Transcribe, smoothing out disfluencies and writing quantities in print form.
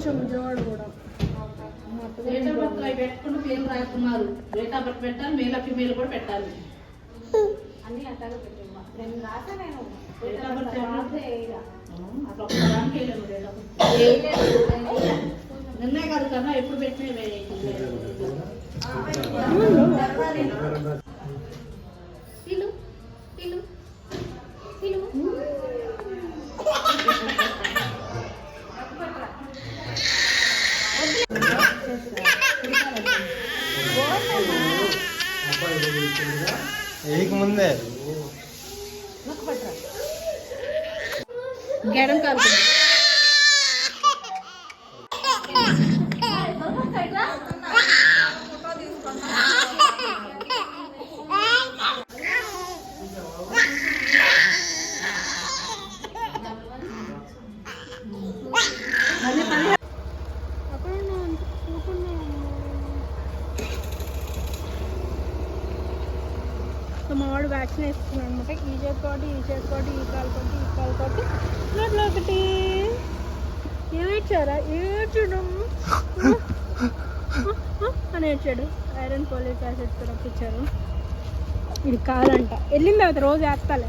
వచ్చాం విజయవాడ కూడా. పెట్టుకుంటూ పేరు రాస్తున్నారు. డేట్ ఆఫ్ బర్త్ పెట్టాలి, మేల్ ఫీమేల్ కూడా పెట్టాలి. అన్ని అట్టాగా పెట్టమ్మా. నేను రాసా, నేను డేట్ ఆఫ్ బర్త్ నిన్నే కాదు కదా ఎప్పుడు పెట్టినవే. ముందే గెడం కాదు మా వాడు వ్యాక్సిన్ వేస్తున్నాడు అనమాట. ఈ చేతితోటి ఈ చేతితోటి ఈ కాలుతోటి ఈ కాలుతోటి నోట్లో ఒకటి ఏడ్చారా ఏడ్చడం అని ఏడ్చాడు. ఐరన్ పోలిక్ యాసిడ్ కూడా ఇచ్చారు. ఇది కాదంట. వెళ్ళిన తర్వాత రోజు వేస్తాలే.